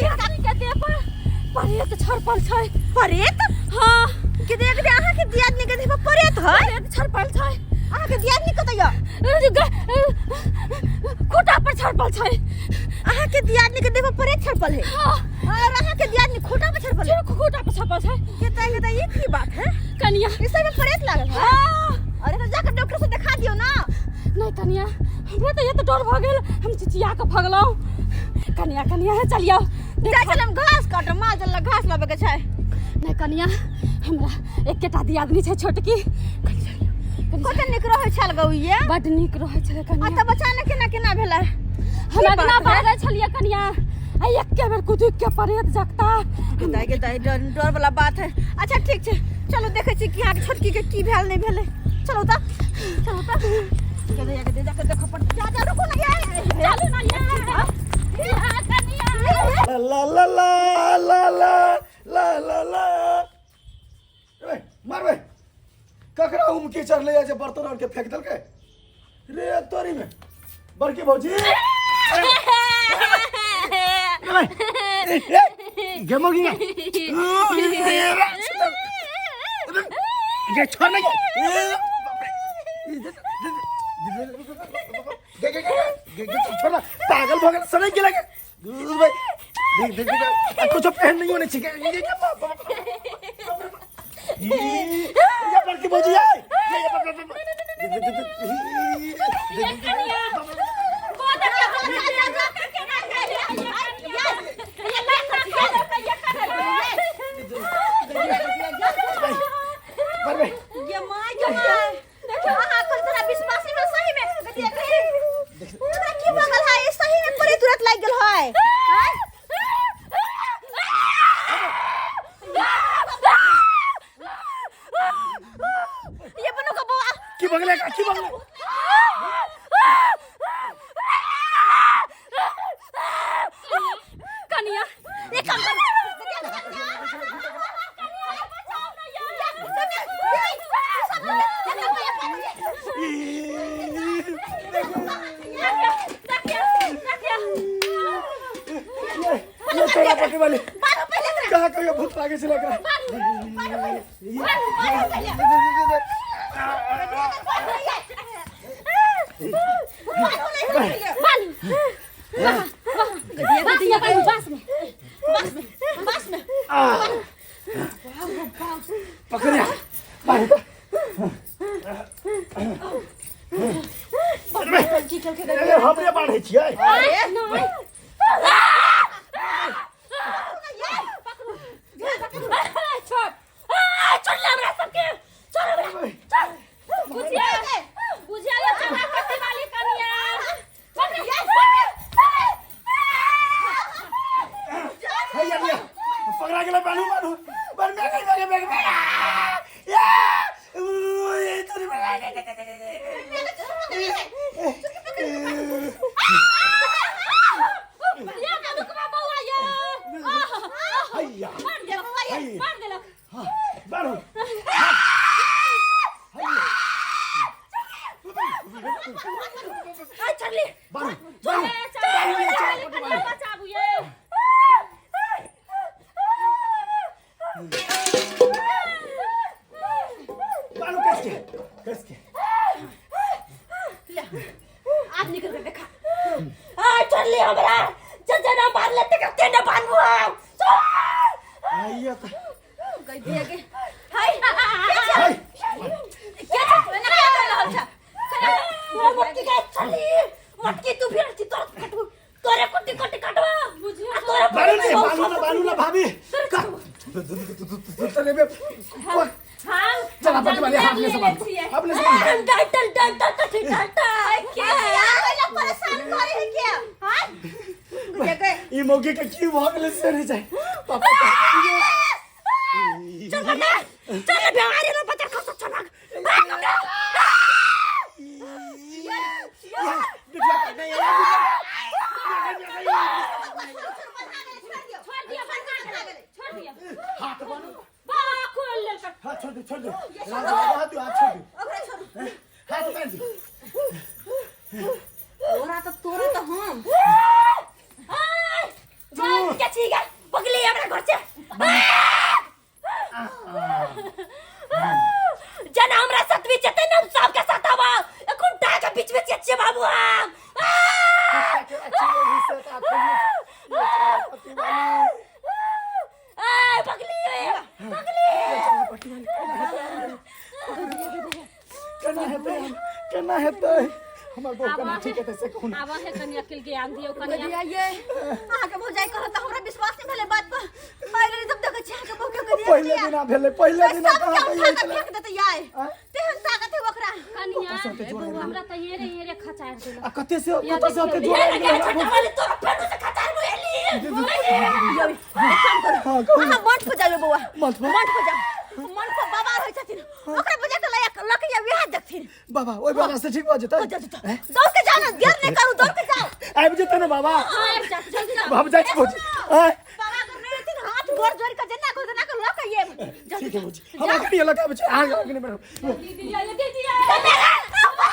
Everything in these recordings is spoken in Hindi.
के दे पर परेत छरपल छै। परेत? हां के देख दे अहाँ के दियादनी के देह पर परेत है। परेत छरपल छै। अहाँ के दियादनी कतय य? खूटा पर छरपल छै। अहाँ के दियादनी के देह पर परेत छरपल है। हां और अहाँ के दियादनी खूटा पर छरपल है। खूटा पर छरपल छै। ये की बात है? कनिया इस में परेत लागल है। अरे तो जाकर डॉक्टर से दिखा दियो ना। नहीं कनिया हमरा तो ये तो डर भ गेल, हम चिचिया के भगलौ। कनिया कनिया चलियो जा चल हम घास काटब, माल जल्ला घास लाबे के छै। नहीं कनिया हमरा एकेटा दियादनी छै छोटकी। कते निक रहै छल गौइया। बड निक रहै छले कनिया। आ त बच्चा ने केना भेलै? हम अगना बाहर छलिए कनिया। आ एके बेर कुदुक के परेत जगता। दाई डर वाला बात है। अच्छा ठीक छै, चलो देखे छी कि अहाँ के छोटकी के की भेल नहीं भेले। चलो त चलो जाके देखो पर जा रुको ना ये। चलो ना ये कनिया ला ला ला ला ला ला ला ला मार बे ककरा उमकी चढ़ ले जे बर्तन और के फेंक दल के रे तोरी में बड़की भौजी गेमोगी ना ये छोड़ नहीं छोड़ पागल भगल सड़े के लगे भाई देख कुछ पहन नहीं होने चाहिए ये क्या ये बड़की भौजी है भूत लागे से लग रहा पकड़िया हमरे बाढ़ छियै ये मौके का की भागले से रह जाए पापा चल बेवारी ना बच्चा खा चल भाग छोड़ दे हाथ छोड़ दे तोरा तो हम क्या चीज हेतै हमर बहू कना ठीक हेतै से कहू आवा है कनिया के ज्ञान दियो कनिया ये आगे भौजाई कहत हमरा विश्वास नहीं भेले बात पर पहले जब देखे छी आगे बहू के करिया पहले दिन भेले पहले दिन कहां पे फेंक देते याय तेहन ताकत है ओकरा कनिया हमरा त हेरे खचार देला आ कते से होते जोड़ा वाली तोरा फेंक से खचार मोएली हां मठ पे जाबे बउआ मठ पे जा मन को बाबा होय छथिन ओकरा बजा के लकड़िया विवाह देखथिन बाबा ओइ बाबा से ठीक हो जतै दौड़ के जाना देर नहीं करू दौड़ के जाओ आबि जतै न बाबा हां आबि जा जल्दी जा बाबा जाई खोज बाबा कर रहे थे हाथ गोर जोड़ के जना को लक ये ठीक है बुझी हम अखनी लगा बचे आ अखनी में दीदी आ दीदी आ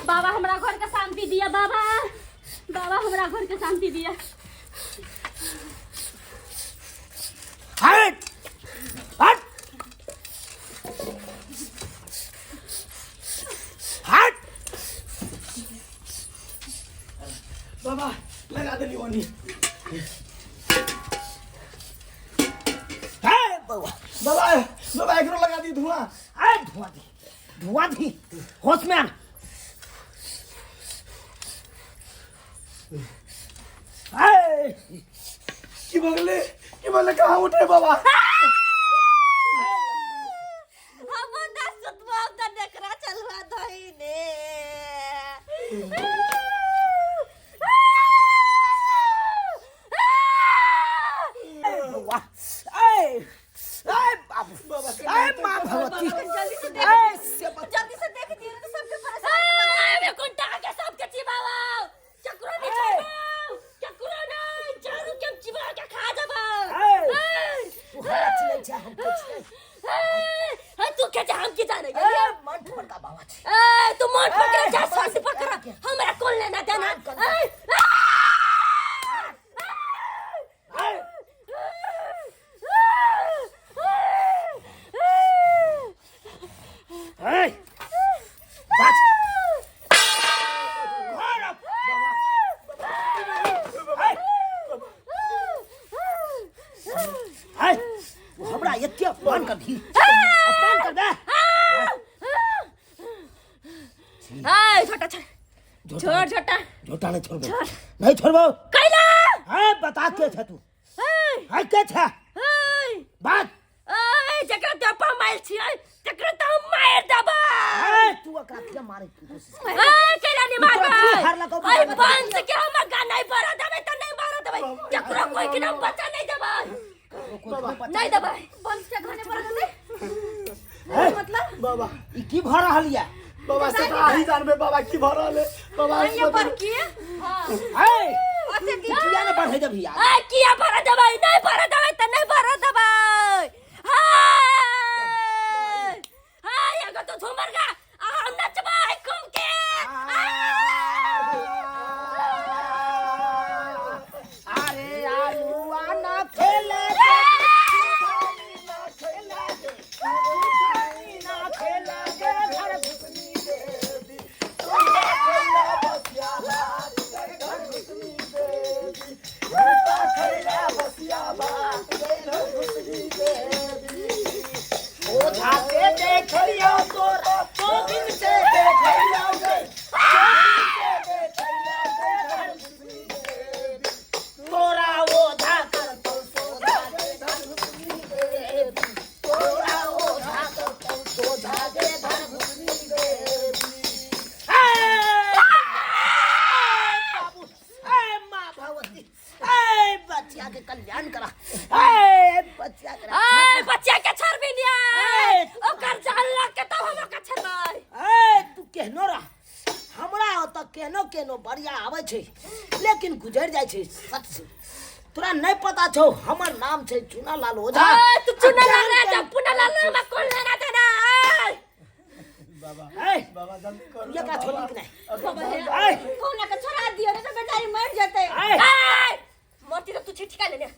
बाबा हमरा घर के शांति दिया बाबा हमरा घर के शांति दिया हट हट हट बाबा लगा दे लियोनी है बाबा बाबा एकरो लगा दी धुआं है धुआं दी होश में आ की बगले कहाँ उठे बाबा हम ना सुतवा त देखरा चलवा दही ने माँ भगवती जल्दी से देख दियो तो सबके परेशान मैं कुंटा के सबके चिबावा चक्रो नहीं छोड़ो चक्रो नहीं चारू के चिबा के खा जाबा तू हाथ नहीं जा हम कुछ है तू के जा हम की जाने ए मन ठोर का बाबा छी ए तू मन पकड़ जा सांस पकड़ हमरा कौन लेना देना अपमान कर दी अपमान कर दे छोटा झोटा नहीं छोड़बो नहीं छोड़बो कैला है बता के छ तू है के छ बात जकरा ते पा माइल छी तकरा त हम मार देबा तू एकरा के मारे की कोशिश कैला नहीं मारबा आई बंद के हम का नहीं भरा देबे त नहीं भरा देबे जकरा कोई के नाम बचा नहीं देबा नहीं देबा बंद से घने भरा दे मतलब बाबा ई की भर रहल या बाबा से आही जानबे बाबा की भर रहल बाबा ये पर की है अते की किया न बढ़े दे भैया आ किया भरा देबे नहीं भरा देबे त नहीं भरा देबे हाय एगो तो झूमर का हम नचबा घूम के अरे आलूआ ना खेले तोरा के नो बढ़िया आवे छे लेकिन गुजर जाय छे सच से तोरा नहीं पता छौ हमर नाम छे चुनालाल ओझा तू चुनालाल राजा पुनालाल में कौन लेना देना बाबा बाबा जल्दी करो ये का छोड़ी कि नहीं बाबा कौन ना छोड़ा दियो रे तो बेचारी मर जाते मरती तो तू छिटका ले ले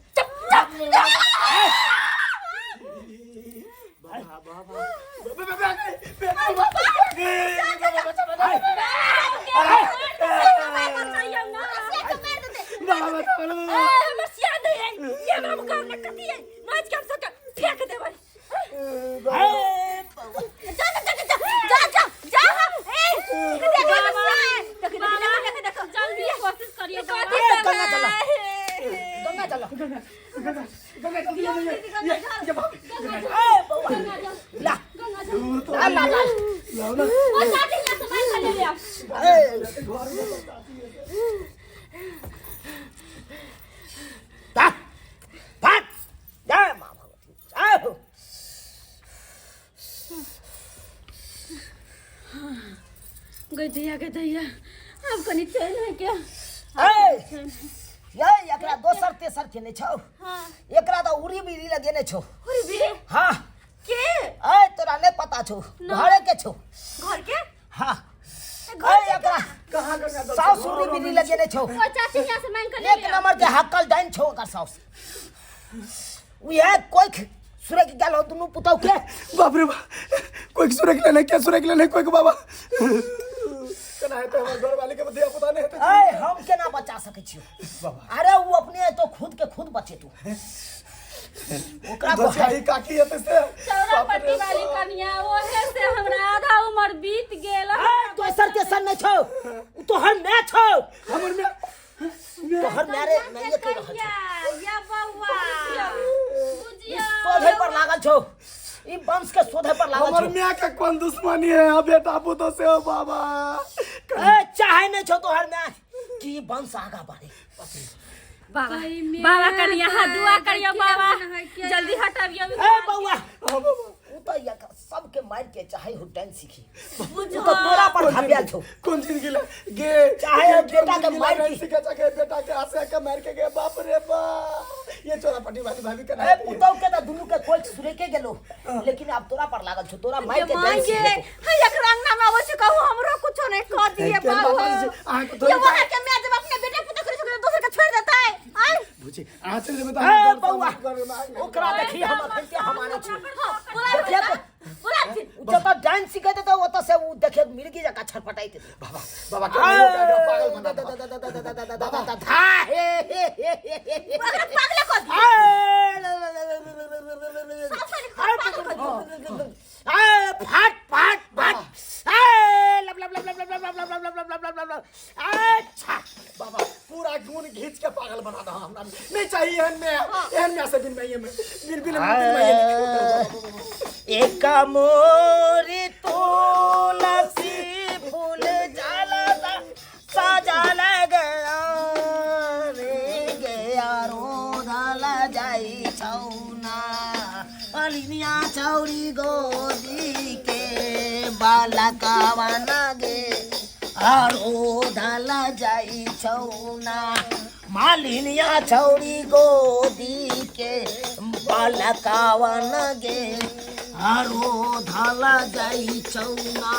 गैया अब कनी चैन है क्या ये एकरा दोसर तेसर के ने छौ एकरा तो उरी बिरी लगेने छौ उरी भी हां के तोरा नहीं पता छौ घरे के छौ घर के हां एकरा कहां साउस उरी बिरी लगेने छौ ओ चाची यहां से मांग कर ले एक नंबर के हक्कल डाइन छौ ओकर साउस उ है कोई सुरे के गेल हो दुनु पुतौ के बाप रे कोई सुरे के लेने क्या सुरे के लेने कोई बाबा कना है तो हमर घर वाले के दिया पता नहीं है हम केना बचा सकै छियो बाबा अरे वो अपने तो खुद के खुद बचे तू ओकरा को बचाई काकी है से चौरापट्टी वाली कन्या ओहे से हमरा आधा उम्र बीत गेल दोसर के सन नहीं छौ उ तो हर मैं छौ हमर में तो हर मेरे मैं ये कह रहा या बउआ बुझिया सोधे पर लागल छौ ई वंश के सोधे पर लागल छौ हमर मियां का कौन दुश्मनी है बेटा पुतो से हो बाबा चाहे नहीं छौ तो हर मैं कि वंश आगा बढ़े बाबा कन्या हाथ दुआ करियो बाबा जल्दी हटावियो बउआ उ तो या सबके मार के चाहे हो डांस सीखी उ तो तोरा पर भाबियाल छौ कौन जिंदगी ले गे चाहे बेटा के मार के सीखा चाहे बेटा के आसे के मार के गे बाप रे बा ये चौरापट्टी वाली भाभी का ए पुतौ के त दुनु के कोई सुरे के गेलो लेकिन अब तोरा पर लागल छौ तोरा मार के डांस सीखे एक रंगना में आवछ कहू हमरो कुछो नहीं कह दिए बाबा ये वहां के मैं जब अपने बेटे पुत्र करे छो दूसरे के छोड़ देता है आई बुझी आ चल बता बउआ ओकरा देखी हम अखन के हमारे छी बोला जब डांस सीखे तो वो तो से वो देखे मिर्गी जका छटपटाई थे बाबा बाबा क्या पागल बना बाबा हे पागल को फाट फाट फाट लब लब लब लब लब लब लब लब लब लब लब अच्छा बाबा पूरा खून खींच के पागल बना दो हमरा नहीं चाहिए एहन में से दिन में ये बिन बिन एक मोरी तुलसी फूल जाला साजा गया रे गया रोधल जाई छौना अलिनिया चौरी गोदी के बालकावा नगे रोधल जाई छौना मालिनिया चौरी गोदी के बालकावा नगे रोधल जाई छौना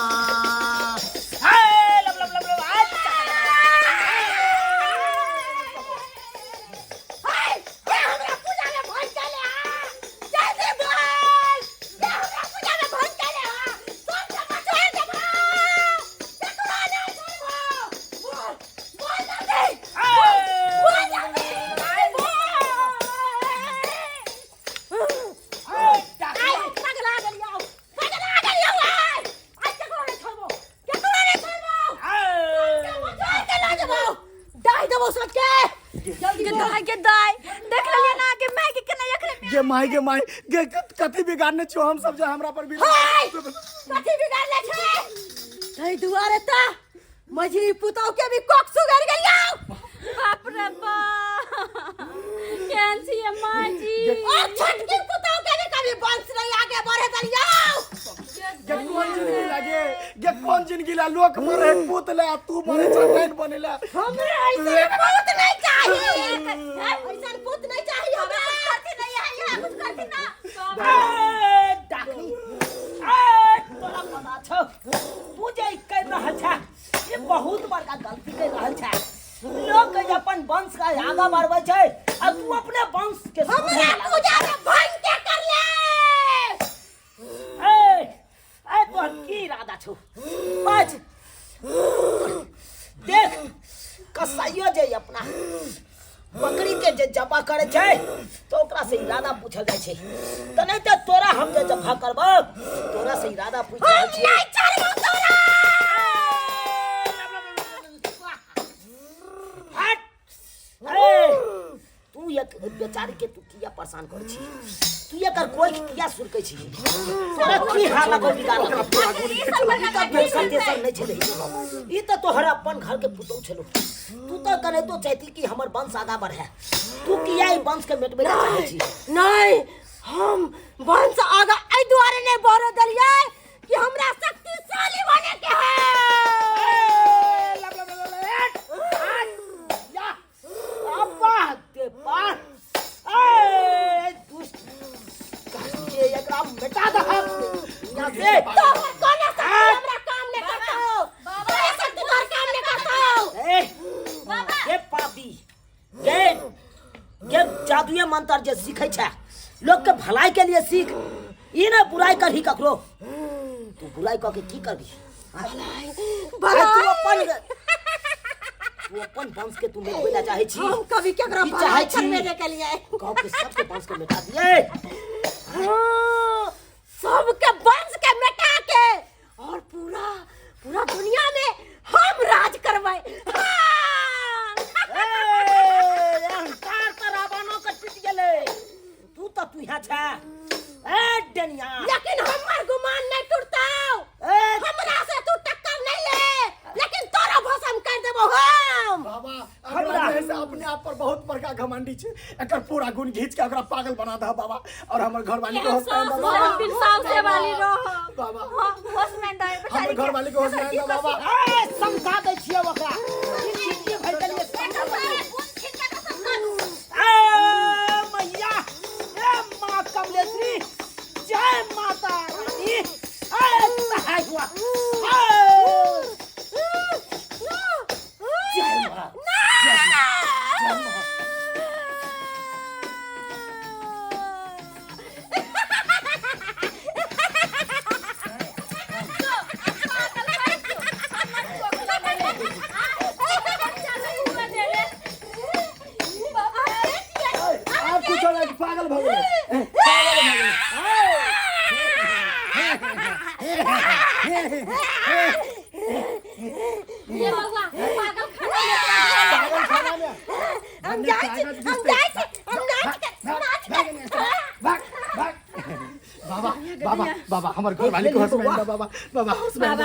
के माई गे कथी बिगाड़ने छो हम सब जे हमरा पर भी कथी बिगाड़ले छे तई दुआरे ता मझली पुतौ के भी कोक सुगर गेलियो बाप रे बाप कैंसी है मां जी और छोटकी पुतौ के भी कभी वंश नहीं आगे बढ़े दलियो ये कौन जिंदगी लगे ये कौन जिंदगी ला लोक मरे पुतला तू मरे चटैन बनेला हमरा ऐसे पुत नहीं चाहिए ऐसा पुत नहीं चाहिए हमरा करती नहीं है कुछ करती ना डाकनी तोरा पता छौ तू जे कर रहल छ ये बहुत बड़का गलती कर रहल छ लोग अपन वंश का आगा बढ़बै छै आ तू अपने वंश के हमरा पूजा में भंग के कर ले ए तोहर की इरादा छौ बाज देख कसाईयो जे अपना बकरी के जे जबा करे छै तो ओकरा से इरादा पूछल जाय छै त नहीं त तोरा हम जे जबा करबो तोरा से इरादा पूछ रहल छियै नहीं चढ़बो तोरा तू एक बेचारी के तू किया परेशान कर छी तू एकर कोई किया सुरकै छी तोरा की हाल लगो बिगाड़ नहीं छले ई त तोहर अपन घर के पुतौ छलो तू त करे तो चाहती कि हमर वंश आगा बढ़े तू किया ई वंश के मिटबै चाहै छी नहीं हम वंश आगा ए द्वारे नहीं बढ़ दलिए कि हमरा शक्तिशाली बने के है बेटा दा यहाँ से तो कौन है हमरा काम नहीं करता हो बाबा ऐसा तुम्हारा काम नहीं करता हो बाबा ये पापी ये जादुए मंत्र जे सीखै छै लोग के भलाई के लिए सीख ई ना बुराई करही ककरो तू बुराई क के की करबी तू अपन वंश के तू मिटबै ला चाहे छी हम कभी केकरा चाहे छी मेरे के लिए गांव के सबके वंश के मिटा दिए सबके वंश के मिटा के और पूरा दुनिया में हम राज करबै अहंकार त रावणो के टूट गेलै तू यहाँ छ ए डनिया लेकिन हमर गुमान नहीं टूटता हमरा से तू टक्कर नहीं ले लेकिन तोरा भस्म कर देबो हम बाबा हमरा जैसे अपने आप पर बहुत बड़का घमंडी छै एकर पूरा गुण घीच के ओकरा पागल बना दे बाबा और हमर घरवाली के होश में बाबा इंसाफ से वाली रहो बाबा होश में दे हमर घरवाली के होश में दे बाबा ए समझा दे छियै ओकरा ई चीज भइ गेलै मैया ए मां कमलेश्वरी जय माता रानी ए सहाय हुआ जय मां जय मां पागल भ गेलै ये बाबा पागल खाना में हम जाए बाबा बाबा हमर घरवाली के होश में बाबा बाबा होश में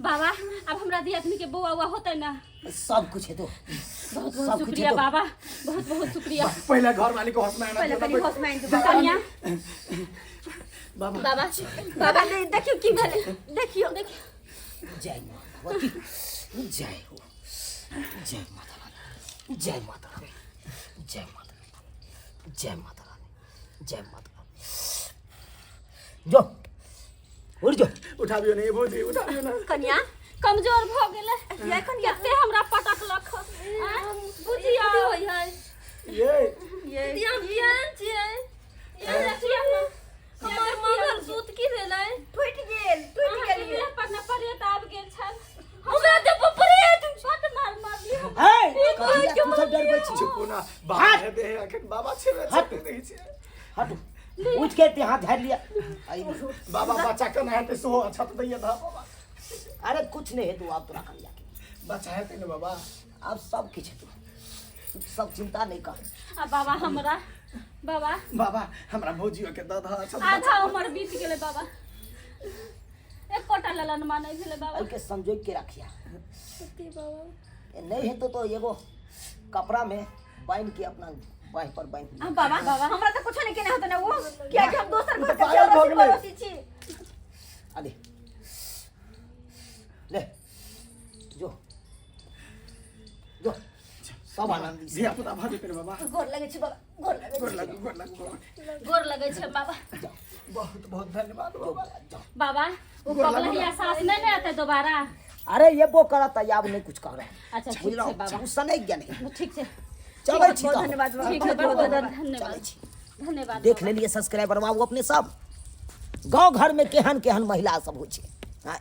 बाबा अब हमरा दी आदमी के बउआ हुआ होता ना सब कुछ है तो बहुत बहुत शुक्रिया बाबा बहुत बहुत शुक्रिया पहले घरवाली के होश में पहले पहले होश में कन्या बाबा बाबा बाबा देखियो की भेले देखियो जय माता जय हो जय माता रानी जय माता रानी जय माता रानी जय माता रानी जय माता रानी जो उठ जो उठाबियो नहीं भौजी उठाबियो ना कन्या कमजोर भ गेले ये कन्या ते हमरा पटकलक बुझिया होय है ये ध्यान ध्यान छियै ये देखियो हमर मगर सूत की भेलै टूट गेल पटना पड़े त आब गेल छल हमरा ते पपरे छोट मार मारली हे कहिया तू सब डर गई छी चुपना बाहर है दे अखन बाबा छे हट नहीं छे हट उठ के ते हाथ धर लिया आई बाबा बच्चा के ना है सो अच्छा तो दैया था बाबा अरे कुछ नहीं है तू आप तोरा कर लिया बच्चा है तेने बाबा अब सब कुछ है तू सब चिंता नहीं कर आ बाबा हमरा बाबा बाबा हमरा भौजियो के दादा अच्छा आधा उम्र बीत गेले बाबा एक कोटा ललन मानै भेले बाबा के संजोग के रखिया सती बाबा नहीं है तो एगो कपड़ा में बांध के अपना बाह पर बांध बाबा हमरा त कुछ नहीं केने होत ना वो क्या कि हम दोसर घर पागल भ गेलै। के छी अरे सब आनंदी से धिया पुता भाभी करे बाबा गोर लगे छी बाबा गोर लगे गोर लागू बाबा गोर लगे छै बाबा। बहुत बहुत धन्यवाद बाबा बाबा वो पगलहिया सास नहीं आते दोबारा। अरे ये वो करत है अब नहीं कुछ कर रहा अच्छा ठीक बुझलो है बाबा, गुस्सा नहीं ज्ञान है ठीक है, चलो छी बहुत तो धन्यवाद बाबा ठीक है, बहुत बहुत धन्यवाद, चलै छी धन्यवाद। देख लेलिए सब्सक्राइबर बाबू अपने सब गांव घर में केहन केहन महिला सब हो छै हाँ?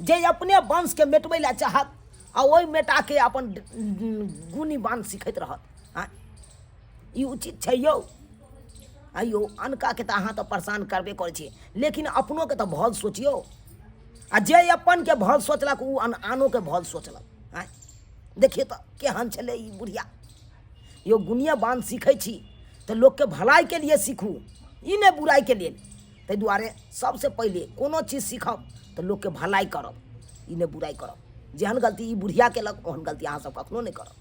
जे अपने वंश के मेटबै ला चाहत आ ओहि मेटा के अपन गुनी बान सिखैत रहत हाँ? ई उचित छै यौ आइयो अनका के तो अहाँ तो परेशान करबे करै छी लेकिन अपनों के तो भल सोचियो आ जे अपन के भल सोचलक उ आनो के भल सोचलक हाँ? देखिए तो केहन छलै ई बुढ़िया यो गुनिया बान सीखै छी तो लोग के भलाई के लिए सीखू ई नहीं बुराई के लिए ताहि दुआरे सबसे पहले कोनो चीज सीखब तो लोग के भलाई करब ई नहीं बुराई करब जेहन गलती ई बुढ़िया केलक ओहन गलती अहाँ सब कखनो नहीं करब।